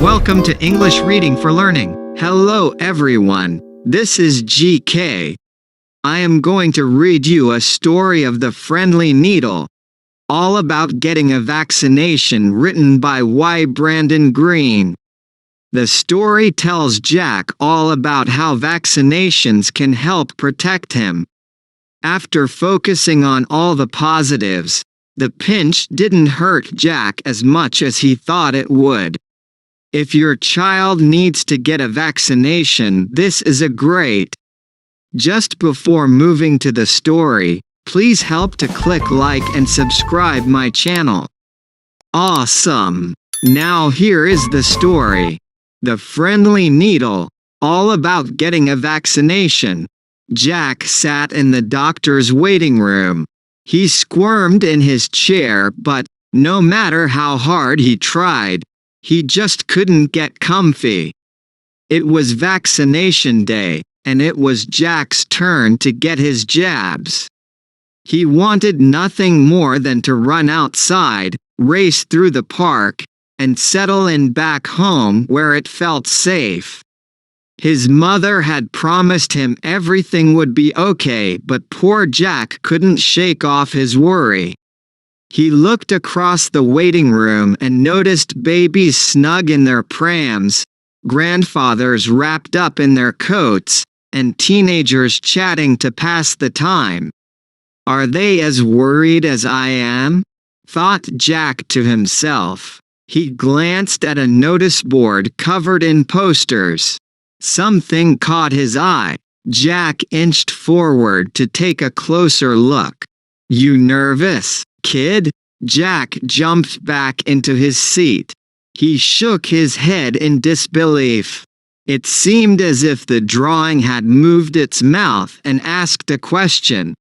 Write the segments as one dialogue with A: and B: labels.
A: Welcome to English Reading for Learning. Hello everyone, this is GK. I am going to read you a story of the friendly needle, all about getting a vaccination, written by Y. Brandon Green. The story tells Jack all about how vaccinations can help protect him. After focusing on all the positives, the pinch didn't hurt Jack as much as he thought it would. If your child needs to get a vaccination, this is a great. Just before moving to the story, please help to click like and subscribe my channel. Awesome! Now here is the story. The Friendly Needle, all about getting a vaccination. Jack sat in the doctor's waiting room. He squirmed in his chair, but no matter how hard he tried, he just couldn't get comfy. It was vaccination day, and it was Jack's turn to get his jabs. He wanted nothing more than to run outside, race through the park, and settle in back home where it felt safe. His mother had promised him everything would be okay, but poor Jack couldn't shake off his worry. He looked across the waiting room and noticed babies snug in their prams, grandfathers wrapped up in their coats, and teenagers chatting to pass the time. "Are they as worried as I am?" thought Jack to himself. He glanced at a notice board covered in posters. Something caught his eye. Jack inched forward to take a closer look. "You nervous, kid?" Jack jumped back into his seat. He shook his head in disbelief. It seemed as if the drawing had moved its mouth and asked a question.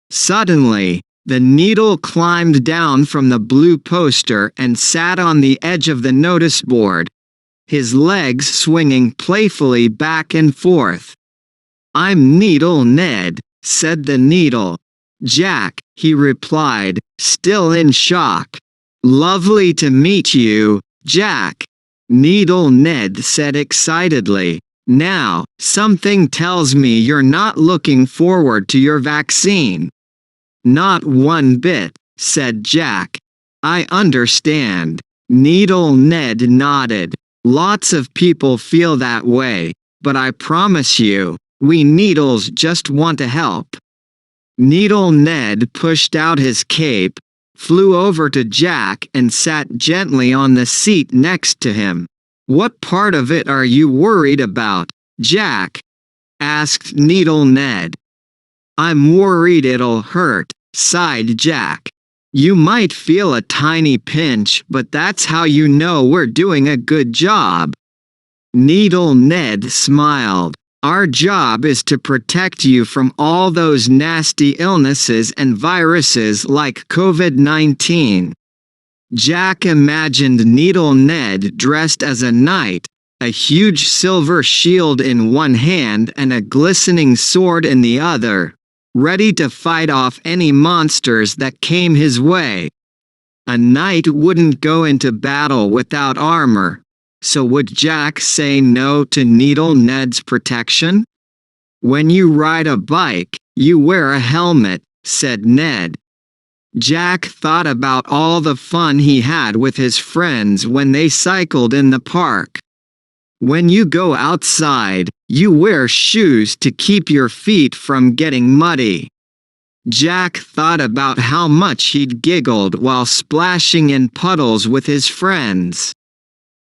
A: Suddenly, the needle climbed down from the blue poster and sat on the edge of the notice board, his legs swinging playfully back and forth. "I'm Needle Ned," said the needle. "Jack," he replied, still in shock. "Lovely to meet you, Jack," Needle Ned said excitedly. "Now, something tells me you're not looking forward to your vaccine." "Not one bit," said Jack. "I understand." Needle Ned nodded. "Lots of people feel that way, but I promise you, we needles just want to help." Needle Ned pushed out his cape, flew over to Jack and sat gently on the seat next to him. "What part of it are you worried about, Jack?" asked Needle Ned. "I'm worried it'll hurt," sighed Jack. "You might feel a tiny pinch, but that's how you know we're doing a good job." Needle Ned smiled. "Our job is to protect you from all those nasty illnesses and viruses like COVID-19. Jack imagined Needle Ned dressed as a knight, a huge silver shield in one hand and a glistening sword in the other, ready to fight off any monsters that came his way. A knight wouldn't go into battle without armor. So would Jack say no to Needle Ned's protection? "When you ride a bike, you wear a helmet," said Ned. Jack thought about all the fun he had with his friends when they cycled in the park. "When you go outside, you wear shoes to keep your feet from getting muddy." Jack thought about how much he'd giggled while splashing in puddles with his friends.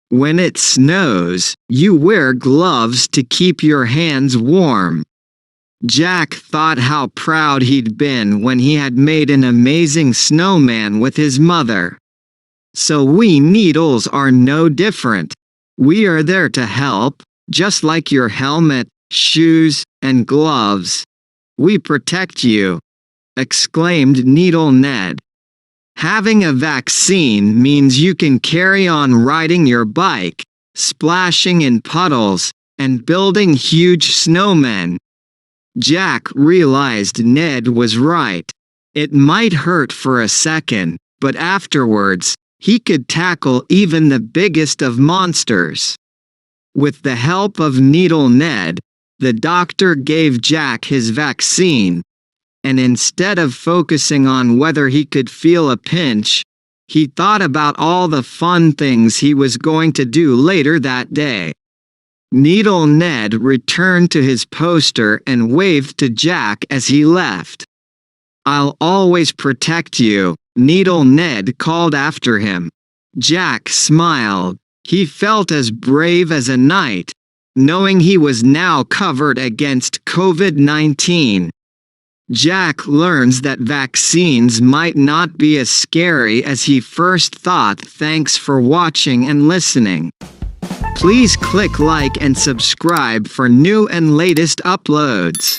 A: "When it snows, you wear gloves to keep your hands warm." Jack thought how proud he'd been when he had made an amazing snowman with his mother. So we needles are no different. We are there to help, just like your helmet, shoes, and gloves. "We protect you," exclaimed Needle Ned. "Having a vaccine means you can carry on riding your bike, splashing in puddles, and building huge snowmen." Jack realized Ned was right. It might hurt for a second, but afterwards, he could tackle even the biggest of monsters. With the help of Needle Ned, the doctor gave Jack his vaccine, and instead of focusing on whether he could feel a pinch, he thought about all the fun things he was going to do later that day. Needle Ned returned to his poster and waved to Jack as he left. "I'll always protect you," Needle Ned called after him. Jack smiled. He felt as brave as a knight, knowing he was now covered against COVID-19. Jack learns that vaccines might not be as scary as he first thought. Thanks for watching and listening. Please click like and subscribe for new and latest uploads.